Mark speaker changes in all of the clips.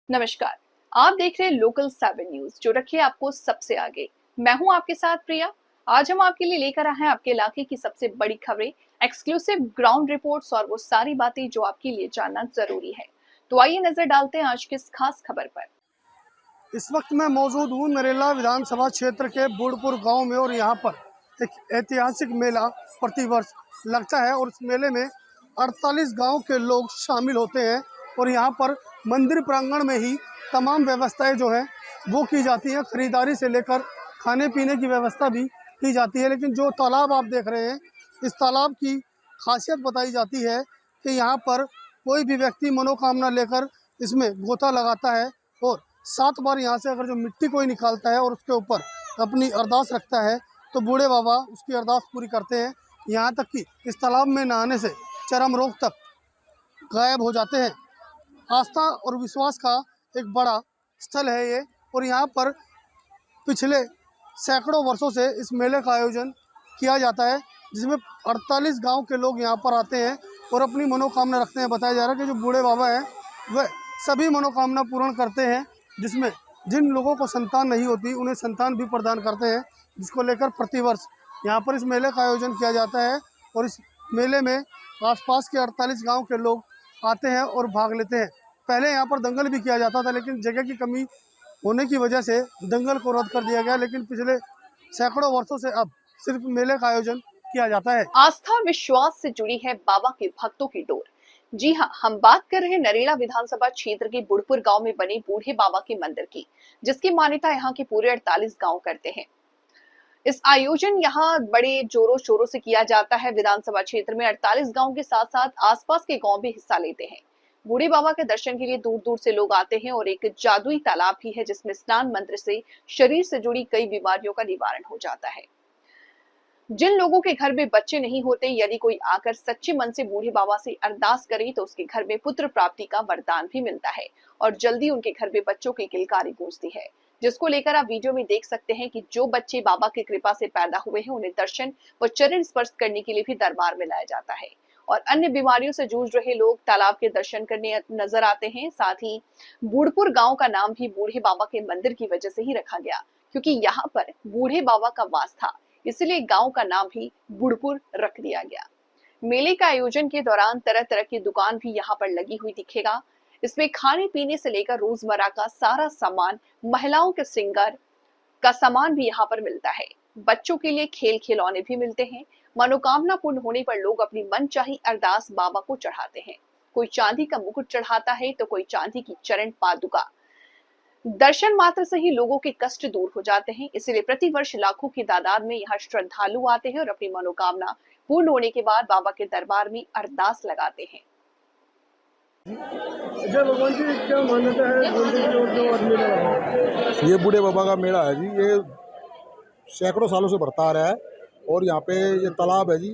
Speaker 1: नमस्कार। आप देख रहे हैं लोकल 7 न्यूज जो रखे आपको सबसे आगे। मैं हूं आपके साथ प्रिया। आज हम आपके लिए लेकर आए हैं आपके इलाके की सबसे बड़ी खबरें, एक्सक्लूसिव ग्राउंड रिपोर्ट्स और वो सारी बातें जो आपके लिए जानना जरूरी है। तो आइए नजर डालते हैं आज की इस खास खबर पर।
Speaker 2: इस वक्त मैं मौजूद हूँ नरेला विधानसभा क्षेत्र के बूढ़पुर गांव में और यहाँ पर एक ऐतिहासिक मेला प्रतिवर्ष लगता है और इस मेले में 48 गांव के लोग शामिल होते हैं और यहाँ पर मंदिर प्रांगण में ही तमाम व्यवस्थाएं जो हैं वो की जाती हैं। खरीदारी से लेकर खाने पीने की व्यवस्था भी की जाती है। लेकिन जो तालाब आप देख रहे हैं, इस तालाब की खासियत बताई जाती है कि यहाँ पर कोई भी व्यक्ति मनोकामना लेकर इसमें गोता लगाता है और 7 बार यहाँ से अगर जो मिट्टी कोई निकालता है और उसके ऊपर अपनी अरदास रखता है तो बूढ़े बाबा उसकी अरदास पूरी करते हैं। यहाँ तक कि इस तालाब में नहाने से चर्म रोग तक गायब हो जाते हैं। आस्था और विश्वास का एक बड़ा स्थल है ये और यहाँ पर पिछले सैकड़ों वर्षों से इस मेले का आयोजन किया जाता है, जिसमें 48 गांव के लोग यहाँ पर आते हैं और अपनी मनोकामना रखते हैं। बताया जा रहा है कि जो बूढ़े बाबा हैं वह सभी मनोकामना पूर्ण करते हैं, जिसमें जिन लोगों को संतान नहीं होती उन्हें संतान भी प्रदान करते हैं, जिसको लेकर प्रतिवर्ष यहाँ पर इस मेले का आयोजन किया जाता है। और इस मेले में आसपास के 48 गांव के लोग आते हैं और भाग लेते हैं। पहले यहाँ पर दंगल भी किया जाता था, लेकिन जगह की कमी होने की वजह से दंगल को रद्द कर दिया गया। लेकिन पिछले सैकड़ों वर्षों से अब सिर्फ मेले का आयोजन किया जाता है।
Speaker 1: आस्था विश्वास से जुड़ी है बाबा के भक्तों की डोर। जी हाँ, हम बात कर रहे हैं नरेला विधानसभा क्षेत्र के बुढ़पुर गांव में बने बूढ़े बाबा के मंदिर की, जिसकी मान्यता यहाँ के पूरे 48 गांव करते हैं। इस आयोजन यहाँ बड़े जोरों शोरों से किया जाता है। विधानसभा क्षेत्र में 48 गांव के साथ साथ आसपास के गांव भी हिस्सा लेते हैं। बूढ़े बाबा के दर्शन के लिए दूर दूर से लोग आते हैं और एक जादुई तालाब भी है जिसमें स्नान मंत्र से शरीर से जुड़ी कई बीमारियों का निवारण हो जाता है। जिन लोगों के घर में बच्चे नहीं होते, यदि कोई आकर सच्चे मन से बूढ़े बाबा से अरदास करे तो उसके घर में पुत्र प्राप्ति का वरदान भी मिलता है और जल्दी उनके घर में बच्चों की किलकारी गूंजती है, जिसको लेकर आप वीडियो में देख सकते हैं कि जो बच्चे बाबा की कृपा से पैदा हुए हैं उन्हें दर्शन व चरण स्पर्श करने के लिए भी दरबार में लाया जाता है। और अन्य बीमारियों से जूझ रहे लोग तालाब के दर्शन करने नजर आते हैं। साथ ही बूढ़पुर गांव का नाम भी बूढ़े बाबा के मंदिर की वजह से ही रखा गया, क्योंकि यहाँ पर बूढ़े बाबा का वास था, इसलिए गांव का नाम भी बुढ़पुर रख दिया गया। मेले का आयोजन के दौरान तरह तरह की दुकान भी यहाँ पर लगी हुई दिखेगा। इसमें खाने पीने से लेकर रोजमर्रा का सारा सामान, महिलाओं के श्रृंगार का सामान भी यहाँ पर मिलता है। बच्चों के लिए खेल खिलौने भी मिलते हैं। मनोकामना पूर्ण होने पर लोग अपनी मनचाही अरदास बाबा को चढ़ाते हैं। कोई चांदी का मुकुट चढ़ाता है तो कोई चांदी की चरण पादुका। दर्शन मात्र से ही लोगों के कष्ट दूर हो जाते हैं, इसलिए प्रतिवर्ष लाखों की तादाद में यहाँ श्रद्धालु आते हैं और अपनी मनोकामना पूर्ण होने के बाद बाबा के दरबार में अरदास लगाते हैं।
Speaker 2: भगवान जी क्या मान्यता है?
Speaker 3: ये बूढ़े बाबा का मेला है जी, ये सैकड़ों सालों से बढ़ता आ रहा है और यहाँ पे ये तालाब है जी,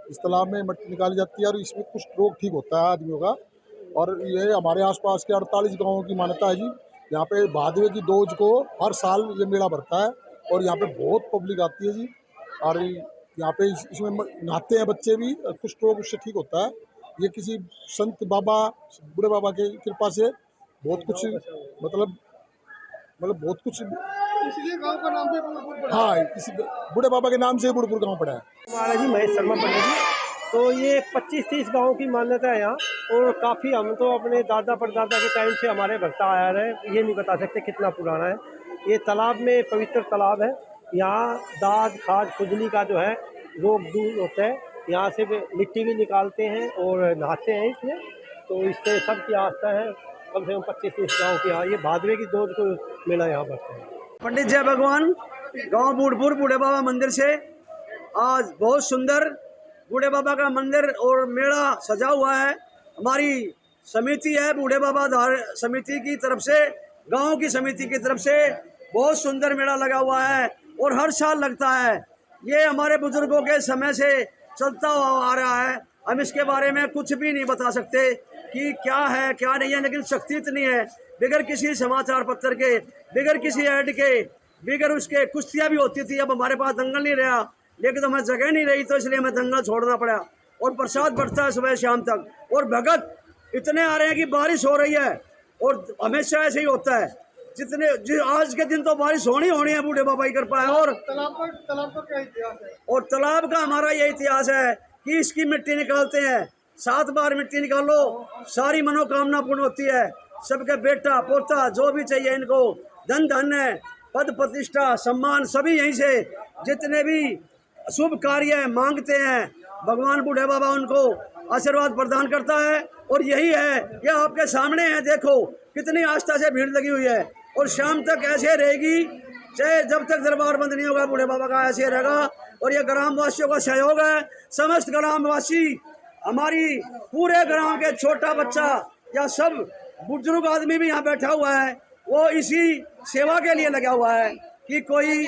Speaker 3: इस तालाब में मट्टी निकाली जाती है और इसमें कुछ रोग ठीक होता है आदमियों का। और ये हमारे आसपास के 48 गांवों की मान्यता है जी। यहाँ पे भादवे की दोज को हर साल ये मेला बढ़ता है और यहाँ पे बहुत पब्लिक आती है जी। और यहाँ पे इसमें नहाते हैं बच्चे भी, कुछ रोग उससे ठीक होता है। ये किसी संत बाबा, बूढ़े बाबा की कृपा से बहुत कुछ मतलब बहुत कुछ।
Speaker 2: इसलिए गांव का नाम भी बूढ़पुर पड़ा।
Speaker 3: हाँ, इस बूढ़े बाबा के नाम से बूढ़पुर गांव पड़ा है।
Speaker 4: हमारा जी महेश शर्मा पंडित जी। तो ये 25-30 गाँव की मान्यता है यहाँ और काफ़ी, हम तो अपने दादा परदादा के टाइम से हमारे भक्ता आया रहे, ये नहीं बता सकते कितना पुराना है। ये तालाब में पवित्र तालाब है। यहाँ दाद खाद खुजली का जो है रोग दूर होता है। यहाँ से मिट्टी भी निकालते हैं और नहाते हैं इसमें, तो इससे सबकी आस्था है। कम से कम 25-30 गाँव की यहाँ ये भादवे की दोज को मेला यहाँ बढ़ता है।
Speaker 5: पंडित जय भगवान, गांव बूढ़पुर बूढ़े बाबा मंदिर से आज बहुत सुंदर बूढ़े बाबा का मंदिर और मेला सजा हुआ है। हमारी समिति है बूढ़े बाबा धार समिति की तरफ से, गांव की समिति की तरफ से बहुत सुंदर मेला लगा हुआ है और हर साल लगता है। ये हमारे बुजुर्गों के समय से चलता हुआ आ रहा है। हम इसके बारे में कुछ भी नहीं बता सकते कि क्या है क्या नहीं है, लेकिन शक्ति इतनी है, बगैर किसी समाचार पत्र के, बगैर किसी ऐड के, बगैर उसके कुश्तियाँ भी होती थी। अब हमारे पास दंगल नहीं रहा, लेकिन तो हमें जगह नहीं रही, तो इसलिए हमें दंगल छोड़ना पड़ा। और प्रसाद बढ़ता है सुबह शाम तक और भगत इतने आ रहे हैं कि बारिश हो रही है और हमेशा ऐसे ही होता है। आज के दिन तो बारिश होनी है, बूढ़े बाबा की कृपा है। और
Speaker 2: तालाब का क्या इतिहास है?
Speaker 5: और तालाब का हमारा ये इतिहास है कि इसकी मिट्टी निकालते हैं, 7 बार मिट्टी निकालो, सारी मनोकामना पूर्ण होती है। सबके बेटा पोता जो भी चाहिए इनको, धन धन्य, पद प्रतिष्ठा सम्मान सभी यहीं से जितने भी शुभ कार्य मांगते हैं, भगवान बूढ़े बाबा उनको आशीर्वाद प्रदान करता है। और यही है, ये आपके सामने है, देखो कितनी आस्था से भीड़ लगी हुई है। और शाम तक ऐसे रहेगी, चाहे जब तक दरबार बंद नहीं होगा, बूढ़े बाबा का ऐसे रहेगा। और ये ग्रामवासियों का सहयोग है, समस्त ग्रामवासी, हमारी पूरे ग्राम के छोटा बच्चा या सब बुजुर्ग आदमी भी यहाँ बैठा हुआ है, वो इसी सेवा के लिए लगा हुआ है कि कोई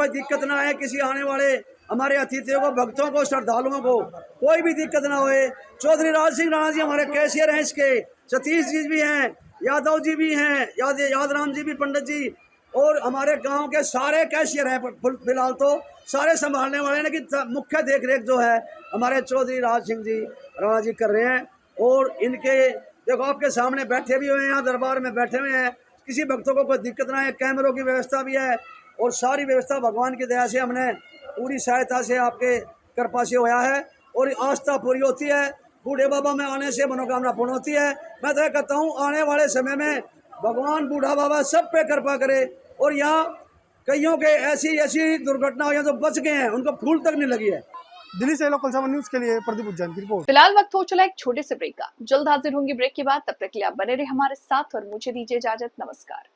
Speaker 5: दिक्कत ना आए, किसी आने वाले हमारे अतिथियों को, भक्तों को, श्रद्धालुओं को कोई भी दिक्कत ना होए। चौधरी राज सिंह राणा जी हमारे कैशियर हैं, इसके सतीश जी भी हैं, यादव जी भी हैं, यादराम जी भी, पंडित जी, और हमारे गांव के सारे कैशियर हैं फिलहाल तो, सारे संभालने वाले, लेकिन मुख्य देख रेख जो है हमारे चौधरी राज सिंह जी राणा जी कर रहे हैं। और इनके देखो आपके सामने बैठे भी हुए हैं, यहाँ दरबार में बैठे हुए हैं, किसी भक्तों को कोई दिक्कत ना है। कैमरों की व्यवस्था भी है और सारी व्यवस्था भगवान की दया से हमने पूरी सहायता से आपके कृपा से होया है। और आस्था पूरी होती है, बूढ़े बाबा में आने से मनोकामना पूर्ण होती है। मैं तो कहता हूँ आने वाले समय में भगवान बूढ़ा बाबा सब पे कृपा करे। और यहाँ कईयों के ऐसी दुर्घटना हुई है जो बच गए हैं, उनको फूल तक नहीं लगी है।
Speaker 2: दिल्ली से लोकल 7 न्यूज के लिए प्रदीप उज्जैन की रिपोर्ट।
Speaker 1: फिलहाल वक्त हो चला एक छोटे से ब्रेक का, जल्द हाजिर होंगे ब्रेक के बाद। तब तक के लिए आप बने रहे हमारे साथ और मुझे दीजिए इजाजत। नमस्कार।